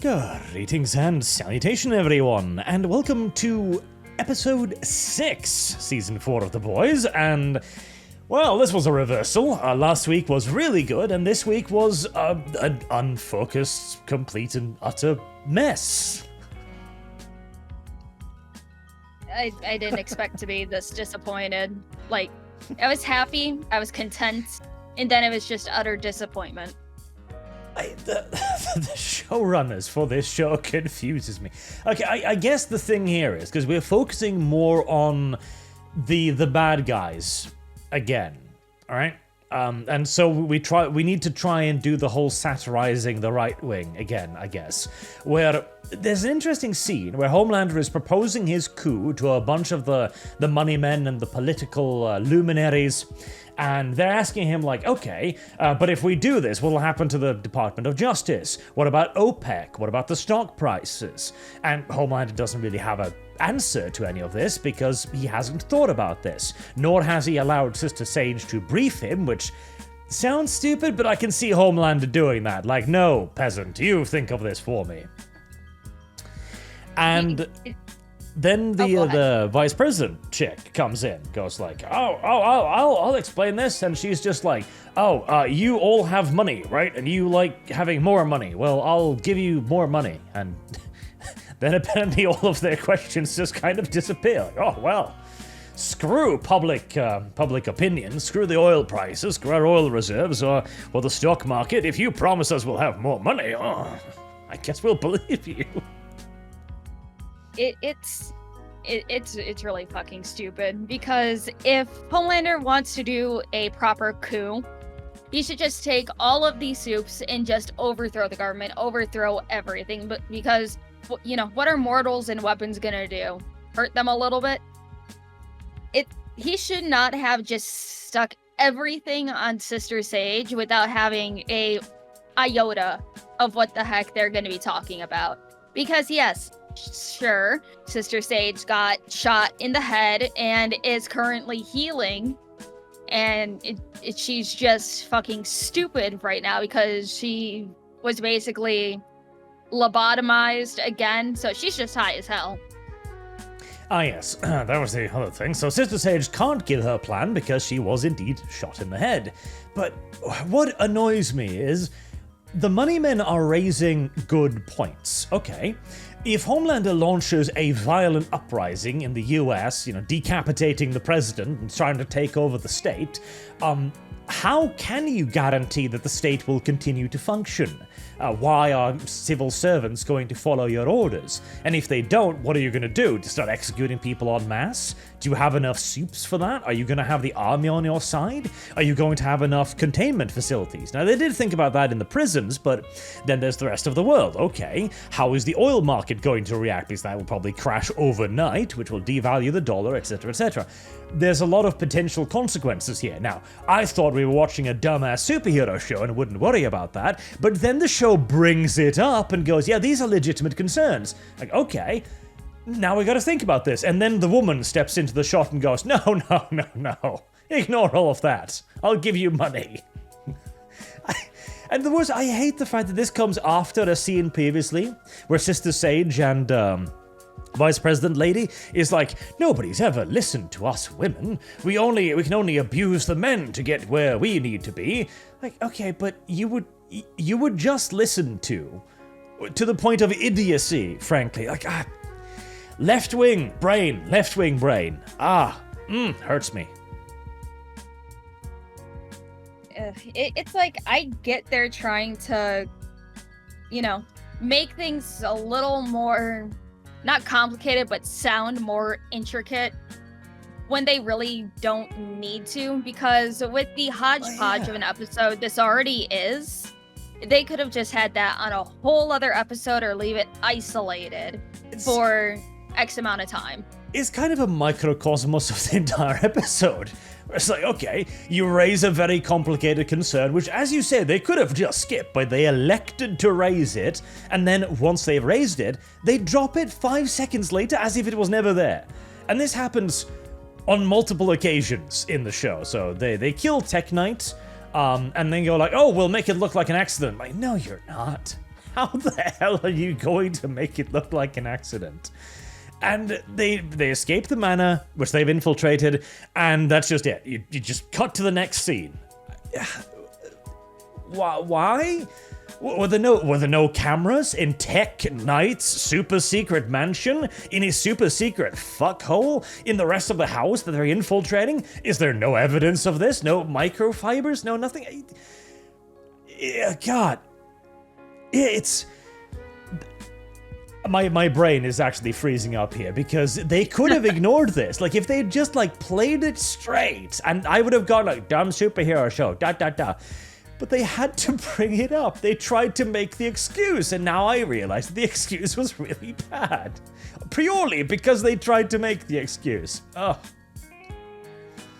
Greetings and salutation, everyone, and welcome to episode 6, season 4 of The Boys, and, well, this was a reversal. Last week was really good, and this week was an unfocused, complete and utter mess. I didn't expect to be this disappointed. Like, I was happy, I was content, and then it was just utter disappointment. The showrunners for this show confuses me. Okay, I guess the thing here is, because we're focusing more on the bad guys again, alright? And so we need to try and do the whole satirizing the right wing again, I guess. Where there's an interesting scene where Homelander is proposing his coup to a bunch of the money men and the political luminaries, and they're asking him, like, okay, but if we do this, what will happen to the Department of Justice? What about OPEC? What about the stock prices? And Homelander doesn't really have an answer to any of this because he hasn't thought about this, nor has he allowed Sister Sage to brief him, which sounds stupid, but I can see Homelander doing that. Like, no, peasant, you think of this for me. And then the vice president chick comes in, goes like, I'll explain this, and she's just like, you all have money, right? And you like having more money. Well, I'll give you more money. And then apparently all of their questions just kind of disappear. Like, oh, well, screw public opinion, screw the oil prices, screw our oil reserves, or the stock market. If you promise us we'll have more money, I guess we'll believe you. It's really fucking stupid, because if Homelander wants to do a proper coup, he should just take all of these soups and just overthrow the government, overthrow everything. But because, you know, what are mortals and weapons gonna do? Hurt them a little bit? He should not have just stuck everything on Sister Sage without having a iota of what the heck they're gonna be talking about. Because yes, sure, Sister Sage got shot in the head and is currently healing, and she's just fucking stupid right now because she was basically lobotomized again, so she's just high as hell. Yes, that was the other thing. So Sister Sage can't give her plan because she was indeed shot in the head. But what annoys me is the money men are raising good points. Okay, if Homelander launches a violent uprising in the US, decapitating the president and trying to take over the state, how can you guarantee that the state will continue to function? Why are civil servants going to follow your orders? And if they don't, what are you going to do? To start executing people en masse? Do you have enough soups for that? Are you going to have the army on your side? Are you going to have enough containment facilities? Now, they did think about that in the prisons, but then there's the rest of the world. Okay, how is the oil market going to react? Because that will probably crash overnight, which will devalue the dollar, etc., etc. There's a lot of potential consequences here. Now, I thought we were watching a dumbass superhero show and wouldn't worry about that, but then the show brings it up and goes, yeah, these are legitimate concerns. Like, okay, now we gotta think about this. And then the woman steps into the shot and goes, no, ignore all of that. I'll give you money. And the worst, I hate the fact that this comes after a scene previously where Sister Sage and Vice President Lady is like, nobody's ever listened to us women. We can only abuse the men to get where we need to be. Like, okay, but you would just listen to the point of idiocy, frankly. Like, left-wing brain. Hurts me. It's like, I get they're trying to, make things a little more, not complicated, but sound more intricate when they really don't need to, because with the hodgepodge of an episode this already is, they could have just had that on a whole other episode or leave it isolated for X amount of time. It's kind of a microcosmos of the entire episode. It's like, okay, you raise a very complicated concern, which, as you say, they could have just skipped, but they elected to raise it, and then once they've raised it, they drop it 5 seconds later as if it was never there. And this happens on multiple occasions in the show. So they kill Tech Knight, and then go like, oh, we'll make it look like an accident. Like, no, you're not. How the hell are you going to make it look like an accident? And they escape the manor, which they've infiltrated, and that's just it. You just cut to the next scene. Why? Were there no cameras in Tech Knight's super secret mansion? In his super secret fuckhole? In the rest of the house that they're infiltrating? Is there no evidence of this? No microfibers? No nothing? God. It's... My brain is actually freezing up here because they could have ignored this. Like, if they'd just, like, played it straight, and I would have gone, like, dumb superhero show, But they had to bring it up. They tried to make the excuse, and now I realize the excuse was really bad. Purely because they tried to make the excuse. Ugh.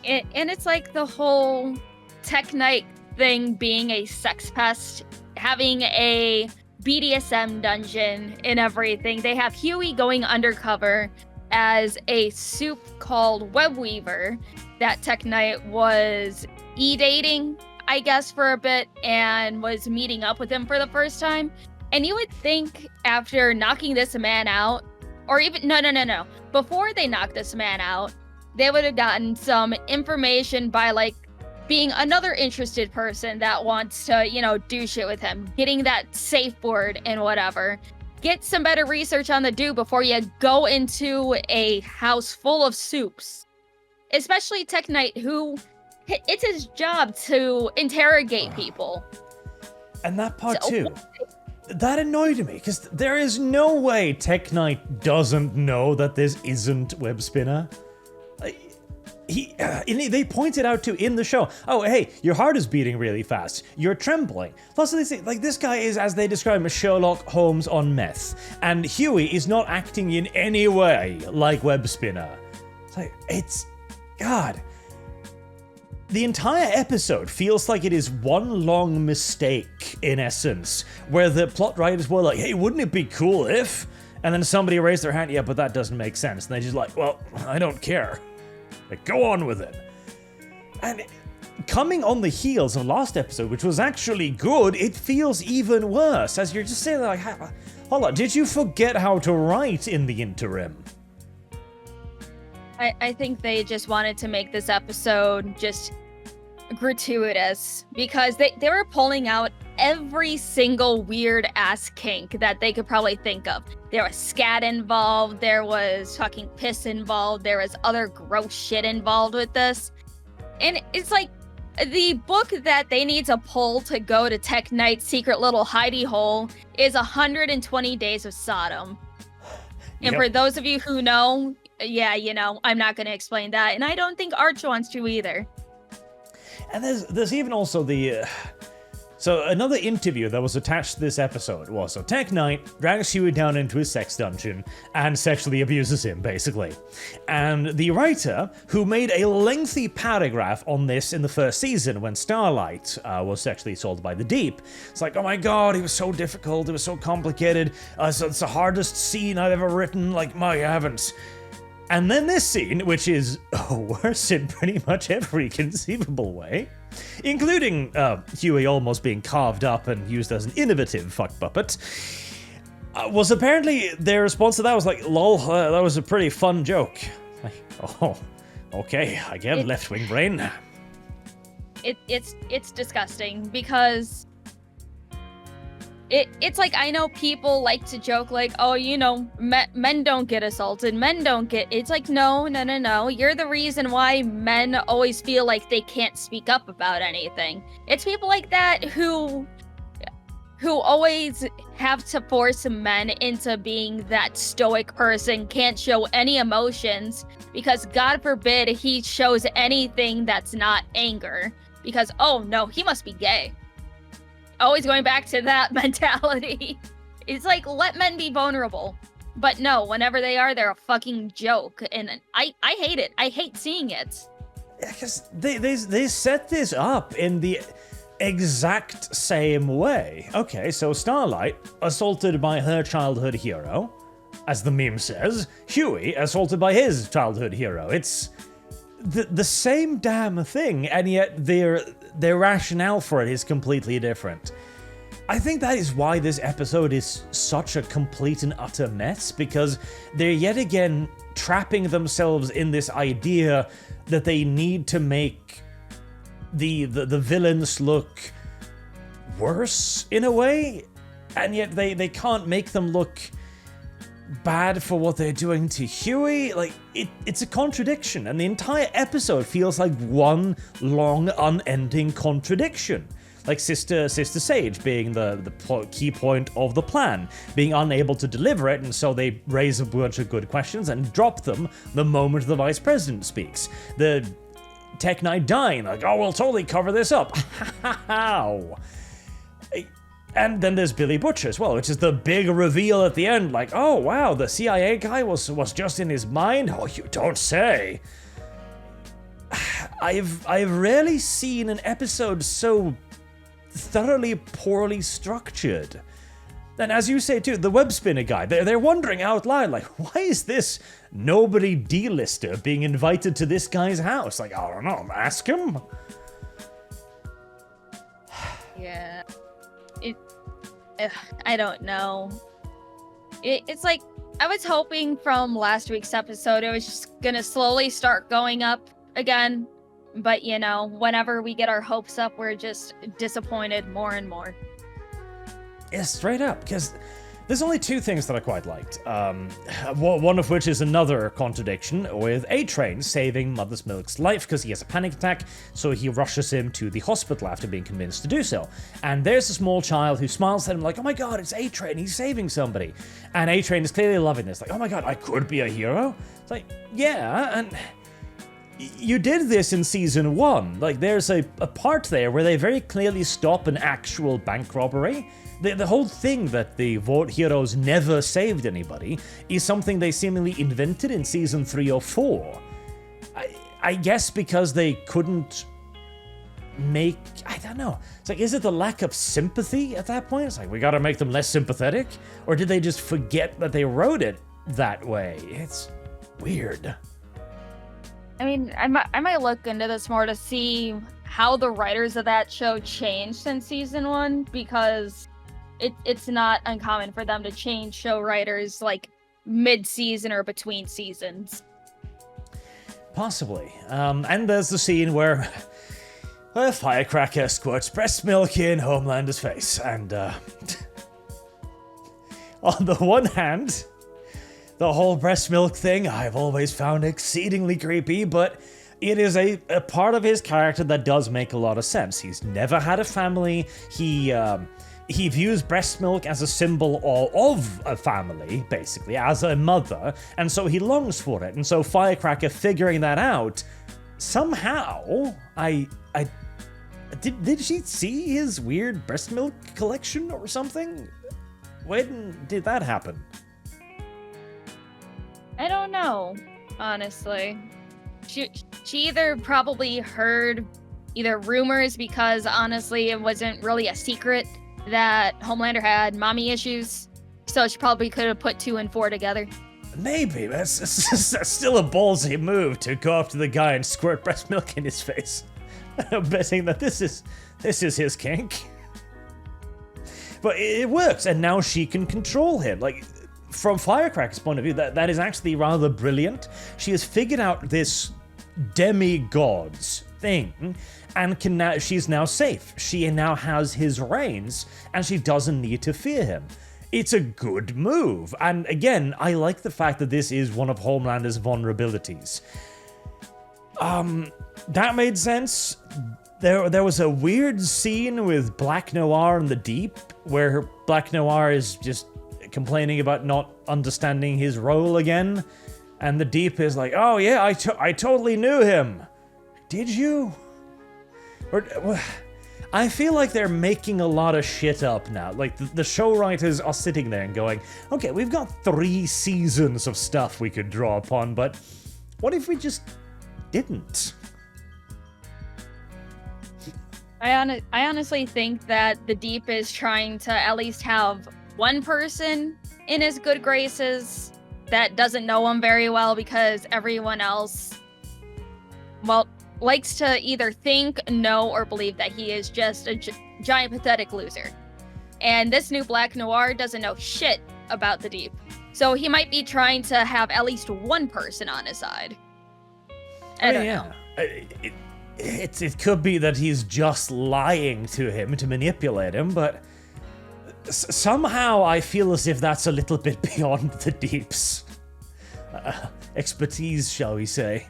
And it's like the whole Tech Knight thing being a sex pest, having a BDSM dungeon and everything. They have Huey going undercover as a soup called Webweaver that Tech Knight was e-dating, I guess, for a bit, and was meeting up with him for the first time. And you would think after knocking this man out, or even, no. Before they knocked this man out, they would have gotten some information by, like, being another interested person that wants to, do shit with him, getting that safe word and whatever. Get some better research on the dude before you go into a house full of soups. Especially Tech Knight, who... it's his job to interrogate people. And that part too. That annoyed me, because there is no way Tech Knight doesn't know that this isn't Web Spinner. They pointed out too in the show, oh, hey, your heart is beating really fast. You're trembling. Plus, they say, like, this guy is, as they describe him, Sherlock Holmes on meth. And Huey is not acting in any way like Web Spinner. It's God. The entire episode feels like it is one long mistake, in essence, where the plot writers were like, hey, wouldn't it be cool if? And then somebody raised their hand, yeah, but that doesn't make sense. And they just like, well, I don't care. Like, go on with it. And coming on the heels of last episode, which was actually good, it feels even worse, as you're just saying, like, hold on, did you forget how to write in the interim? I think they just wanted to make this episode just gratuitous, because they were pulling out every single weird ass kink that they could probably think of. There was scat involved, there was fucking piss involved, there was other gross shit involved with this. And it's like, the book that they need to pull to go to Tech Knight's secret little hidey hole is 120 Days of Sodom. And for those of you who know, yeah, I'm not going to explain that, and I don't think Arch wants to either. And there's even also the... So another interview that was attached to this episode was, so Tech Knight drags Huey down into his sex dungeon and sexually abuses him, basically. And the writer, who made a lengthy paragraph on this in the first season when Starlight was sexually assaulted by the Deep, it's like, oh my god, it was so difficult, it was so complicated, so it's the hardest scene I've ever written, like, my heavens. And then this scene, which is worse in pretty much every conceivable way, including Huey almost being carved up and used as an innovative fuck puppet, was apparently their response to that was like, lol, that was a pretty fun joke. Like, oh, okay, I get left-wing brain. It's disgusting, because it's like, I know people like to joke like, oh, men don't get assaulted, men don't get... It's like, no. You're the reason why men always feel like they can't speak up about anything. It's people like that who always have to force men into being that stoic person, can't show any emotions, because God forbid he shows anything that's not anger. Because, oh no, he must be gay. Always going back to that mentality. It's like, let men be vulnerable. But no, whenever they are, they're a fucking joke. And I hate it. I hate seeing it. Yeah, because they set this up in the exact same way. Okay, so Starlight, assaulted by her childhood hero, as the meme says. Huey, assaulted by his childhood hero. It's the same damn thing, and yet their rationale for it is completely different. I think that is why this episode is such a complete and utter mess, because they're yet again trapping themselves in this idea that they need to make the villains look worse in a way, and yet they can't make them look bad for what they're doing to Huey. Like, it's a contradiction, and the entire episode feels like one long, unending contradiction. Like Sister Sage being the key point of the plan, being unable to deliver it, and so they raise a bunch of good questions and drop them the moment the Vice President speaks. The Tech Knight dying, like, oh, we'll totally cover this up. How? And then there's Billy Butcher as well, which is the big reveal at the end, like, oh wow, the CIA guy was just in his mind? Oh, you don't say. I've rarely seen an episode so thoroughly poorly structured. And as you say too, the web spinner guy, they're wondering out loud, like, why is this nobody D-lister being invited to this guy's house? Like, I don't know, ask him? Yeah. I don't know. It's like, I was hoping from last week's episode it was just gonna slowly start going up again. But, you know, whenever we get our hopes up, we're just disappointed more and more. Yeah, straight up, because there's only two things that I quite liked. One of which is another contradiction, with A-Train saving Mother's Milk's life because he has a panic attack, so he rushes him to the hospital after being convinced to do so. And there's a small child who smiles at him like, oh my god, it's A-Train, he's saving somebody. And A-Train is clearly loving this, like, oh my god, I could be a hero? It's like, yeah, and you did this in season 1. Like, there's a part there where they very clearly stop an actual bank robbery. The whole thing that the Vought heroes never saved anybody is something they seemingly invented in season 3 or 4. I guess because they couldn't make... I don't know. It's like, is it the lack of sympathy at that point? It's like, we gotta make them less sympathetic? Or did they just forget that they wrote it that way? It's weird. I mean, I might look into this more to see how the writers of that show changed since season 1, because it's not uncommon for them to change show writers like mid-season or between seasons. Possibly. And there's the scene where Firecracker squirts breast milk in Homelander's face, and on the one hand, the whole breast milk thing I've always found exceedingly creepy, but it is a part of his character that does make a lot of sense. He's never had a family. He views breast milk as a symbol of a family, basically, as a mother, and so he longs for it. And so Firecracker figuring that out, somehow, did she see his weird breast milk collection or something? When did that happen? I don't know, honestly. She either probably heard either rumors, because honestly it wasn't really a secret that Homelander had mommy issues, so she probably could have put 2 and 4 together. Maybe, but that's still a ballsy move to go up to the guy and squirt breast milk in his face. I'm betting that this is his kink. But it works, and now she can control him. Like, from Firecracker's point of view, that is actually rather brilliant. She has figured out this demigods thing, and she's now safe. She now has his reins, and she doesn't need to fear him. It's a good move, and again, I like the fact that this is one of Homelander's vulnerabilities. That made sense. There was a weird scene with Black Noir in the Deep, where Black Noir is just complaining about not understanding his role again, and the Deep is like, oh yeah, I totally knew him. Did you? Or I feel like they're making a lot of shit up now. Like, the show writers are sitting there and going, okay, we've got 3 seasons of stuff we could draw upon, but what if we just didn't? I honestly think that the Deep is trying to at least have one person in his good graces that doesn't know him very well, because everyone else, well, likes to either think, know, or believe that he is just a giant pathetic loser. And this new Black Noir doesn't know shit about the Deep. So he might be trying to have at least one person on his side. I don't know. It could be that he's just lying to him to manipulate him, but somehow I feel as if that's a little bit beyond the Deep's expertise, shall we say.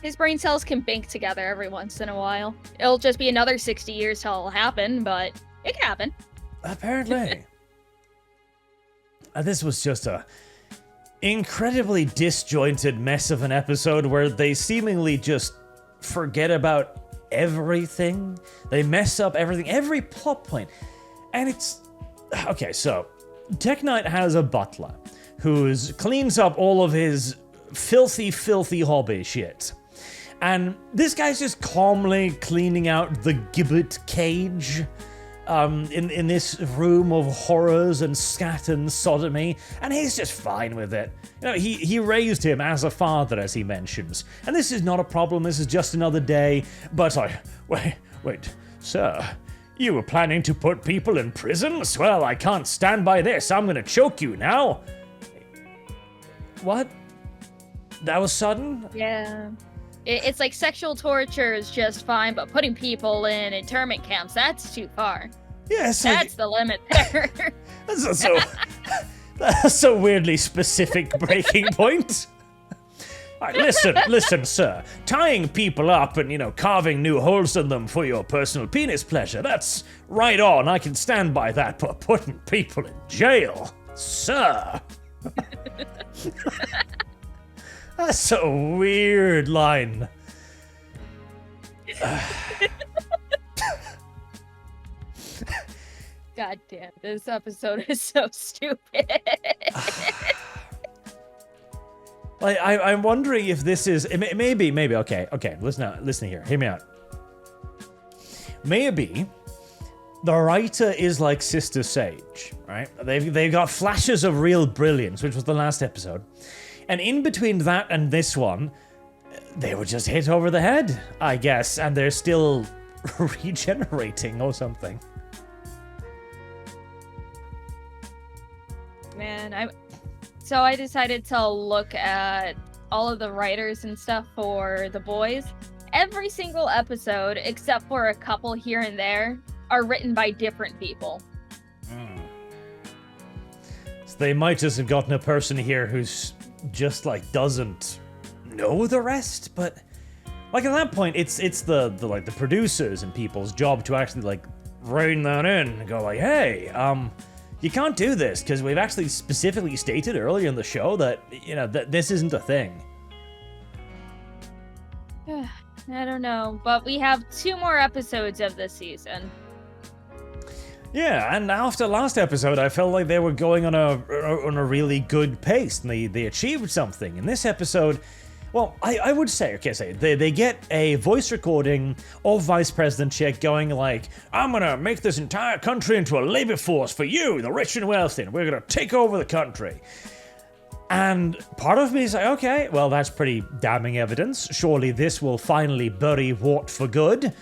His brain cells can bank together every once in a while. It'll just be another 60 years till it'll happen, but it can happen. Apparently. This was just a incredibly disjointed mess of an episode where they seemingly just forget about everything. They mess up everything, every plot point. And it's... Okay, so Tech Knight has a butler who cleans up all of his filthy hobby shit. And this guy's just calmly cleaning out the gibbet cage in this room of horrors and scat and sodomy, and he's just fine with it. You know, he raised him as a father, as he mentions, and this is not a problem, this is just another day, but wait, sir, you were planning to put people in prison? Well, I can't stand by this, I'm gonna choke you now. What? That was sudden? Yeah. It's like sexual torture is just fine, but putting people in internment camps, that's too far. Yeah, that's the limit there. That's a weirdly specific breaking point. All right, listen, sir. Tying people up and, carving new holes in them for your personal penis pleasure, that's right on. I can stand by that, but putting people in jail, sir. That's a weird line. God damn, this episode is so stupid. I'm wondering if this is maybe okay. Listen here. Hear me out. Maybe the writer is like Sister Sage, right? They've got flashes of real brilliance, which was the last episode. And in between that and this one, they were just hit over the head, I guess, and they're still regenerating or something. Man, I decided to look at all of the writers and stuff for The Boys. Every single episode, except for a couple here and there, are written by different people. So they might just have gotten a person here who's just doesn't know the rest, but at that point it's the producers and people's job to actually rein that in and go hey, you can't do this because we've actually specifically stated earlier in the show that that this isn't a thing. I don't know, but we have 2 more episodes of this season. Yeah, and after last episode, I felt like they were going on a really good pace, and they achieved something. In this episode, well, I would say, they get a voice recording of Vice President Chick going I'm gonna make this entire country into a labor force for you, the rich and wealthy, and we're gonna take over the country. And part of me is okay, well, that's pretty damning evidence. Surely this will finally bury Wart for good.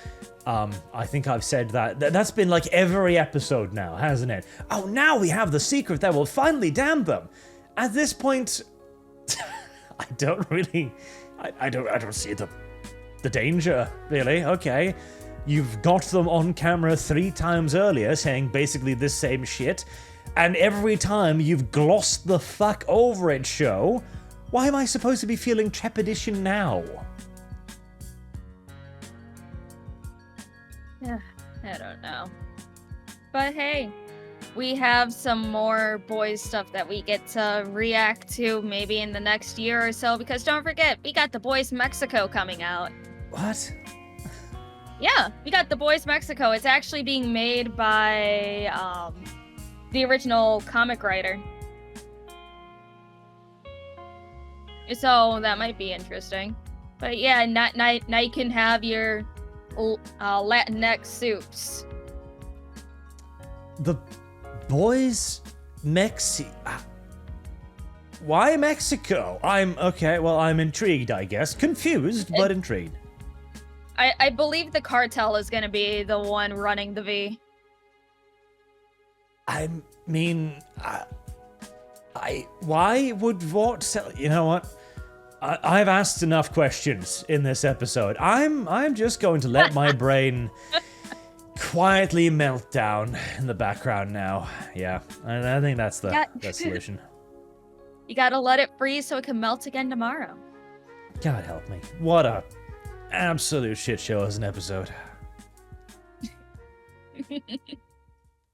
I think I've said that. That's been every episode now, hasn't it? Oh, now we have the secret that will finally damn them. At this point, I don't see the danger, really. Okay, you've got them on camera 3 times earlier saying basically the same shit, and every time you've glossed the fuck over it, show. Why am I supposed to be feeling trepidation now? I don't know. But hey, we have some more Boys stuff that we get to react to maybe in the next year or so, because don't forget, we got The Boys Mexico coming out. What? Yeah, we got The Boys Mexico. It's actually being made by the original comic writer. So that might be interesting. But yeah, now you can have your Latinx soups. The Boys Why Mexico? I'm intrigued, I guess. Confused, but intrigued. I believe the cartel is going to be the one running the V. I mean, why would Vought sell? You know what? I've asked enough questions in this episode. I'm just going to let my brain quietly melt down in the background now. Yeah, I think that's the solution. You gotta let it freeze so it can melt again tomorrow. God help me. What a absolute shit show as an episode.